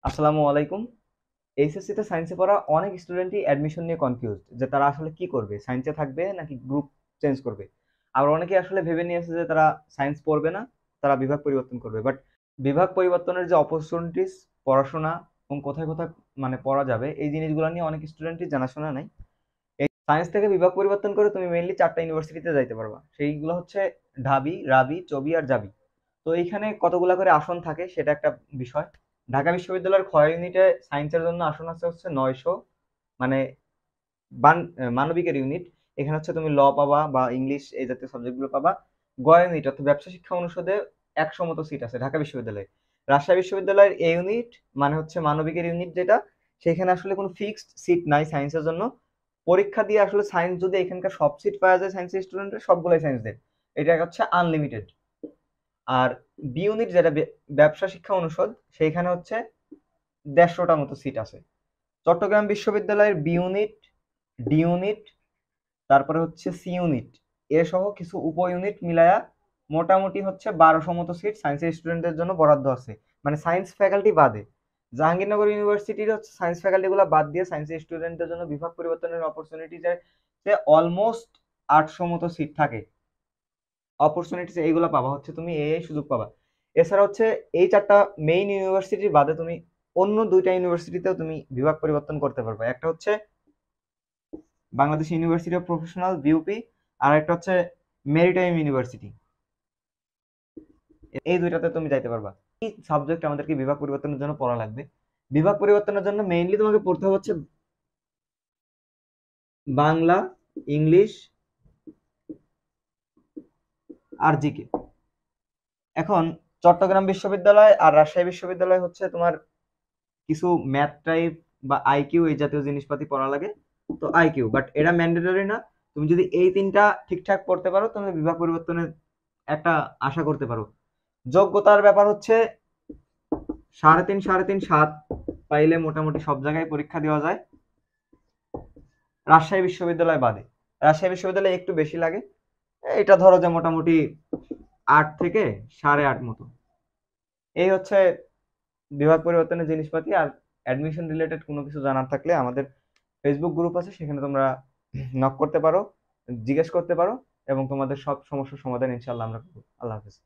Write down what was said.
আসসালামু আলাইকুম। এইচএসসিতে সায়েন্সে পড়া অনেক স্টুডেন্টই অ্যাডমিশন নিয়ে কনফিউজড যে তারা আসলে কি করবে, সায়েন্সে থাকবে নাকি গ্রুপ চেঞ্জ করবে। আবার অনেকেই আসলে ভেবে নিয়েছে যে তারা সায়েন্স পড়বে না, তারা বিভাগ পরিবর্তন করবে। বাট বিভাগ পরিবর্তনের যে অপরচুনিটিস, পড়াশোনা এবং কোথায় কোথায় মানে পড়া যাবে, এই জিনিসগুলো নিয়ে অনেক স্টুডেন্টই জানাশোনা নাই। এই সায়েন্স থেকে বিভাগ পরিবর্তন করে তুমি মেইনলি 4টা ইউনিভার্সিটিতে যাইতে পারবা। সেইগুলো হচ্ছে ঢাবি, রাবি, চবি আর জাবি। তো এইখানে কতগুলা করে আসন থাকে সেটা একটা বিষয়। ঢাকা বিশ্ববিদ্যালয়ের ক্ষয় ইউনিটে সায়েন্সের জন্য আসন আছে হচ্ছে 900, মানে মানবিকের ইউনিট। এখানে হচ্ছে তুমি ল পাবা বা ইংলিশ এই জাতীয় সাবজেক্টগুলো পাবা। গ ইউনিট অর্থাৎ ব্যবসা শিক্ষা অনুষদে 100 মতো সিট আছে ঢাকা বিশ্ববিদ্যালয়ে। রাজশাহী বিশ্ববিদ্যালয়ের এ ইউনিট মানে হচ্ছে মানবিকের ইউনিট যেটা, সেখানে আসলে কোনো ফিক্সড সিট নাই সায়েন্সের জন্য। পরীক্ষা দিয়ে আসলে সায়েন্স যদি এখানকার সব সিট পাওয়া যায় সায়েন্সের স্টুডেন্টের, সবগুলাই সায়েন্স দেয়। এটা হচ্ছে আনলিমিটেড। আর বি ইউনিট যেটা ব্যবসা শিক্ষা অনুষদ, সেইখানে হচ্ছে 150টা মতো সিট আছে। চট্টগ্রাম বিশ্ববিদ্যালয়ের বি ইউনিট, ডি ইউনিট, তারপরে হচ্ছে সি ইউনিট এ সহ কিছু উপ ইউনিট মিলায়া মোটামুটি হচ্ছে 1200 মতো সিট সায়েন্সের স্টুডেন্টদের জন্য বরাদ্দ আছে, মানে সায়েন্স ফ্যাকাল্টি বাদে। জাহাঙ্গীরনগর ইউনিভার্সিটির হচ্ছে সায়েন্স ফ্যাকাল্টি গুলো বাদ দিয়ে সায়েন্সের স্টুডেন্টদের জন্য বিভাগ পরিবর্তনের অপরচুনিটি যে অলমোস্ট 800 মতো সিট থাকে। অপরচুনিটিস এইগুলো পাবা হচ্ছে, তুমি এই সুযোগ পাবা। এছাড়া হচ্ছে এই 4টা মেইন ইউনিভার্সিটির বাদে তুমি অন্য 2টা ইউনিভার্সিটিতেও তুমি বিভাগ পরিবর্তন করতে পারবে। একটা হচ্ছে Bangladesh university of professional BUP, আর একটা হচ্ছে মেরিটাইম ইউনিভার্সিটি। এই দুইটাতে তুমি যাইতে পারবা। এই সাবজেক্ট আমাদেরকে বিভাগ পরিবর্তনের জন্য পড়া লাগবে। বিভাগ পরিবর্তনের জন্য মেইনলি তোমাকে পড়তে হবে হচ্ছে বাংলা, ইংলিশ আর জিকে। এখন চট্টগ্রাম বিশ্ববিদ্যালয় আর রাজশাহী বিশ্ববিদ্যালয় হচ্ছে তোমার কিছু ম্যাথ টাইপ বা আইকিউ এই জাতীয় জিনিসপাতি পড়া লাগে। তো আইকিউ, বাট এটা ম্যান্ডেটরি না। তুমি যদি এই 3টা ঠিকঠাক পড়তে পারো তুমি বিভাগ পরিবর্তনের একটা আশা করতে পারো। যোগ্যতার ব্যাপার হচ্ছে 3.5 7.5 পাইলে মোটামুটি সব জায়গায় পরীক্ষা দেওয়া যায়, রাজশাহী বিশ্ববিদ্যালয় বাদে। রাজশাহী বিশ্ববিদ্যালয়ে একটু বেশি লাগে, এটা ধরো যে মোটামুটি 8 থেকে 8.5 মতো। এই হচ্ছে বিভাগ পরিবর্তনের জিনিসপাতি। আর অ্যাডমিশন রিলেটেড কোনো কিছু জানার থাকলে আমাদের ফেসবুক গ্রুপ আছে, সেখানে তোমরা নক করতে পারো, জিজ্ঞেস করতে পারো, এবং তোমাদের সব সমস্যার সমাধান ইনশাল্লাহ আমরা করবো। আল্লাহ হাফেজ।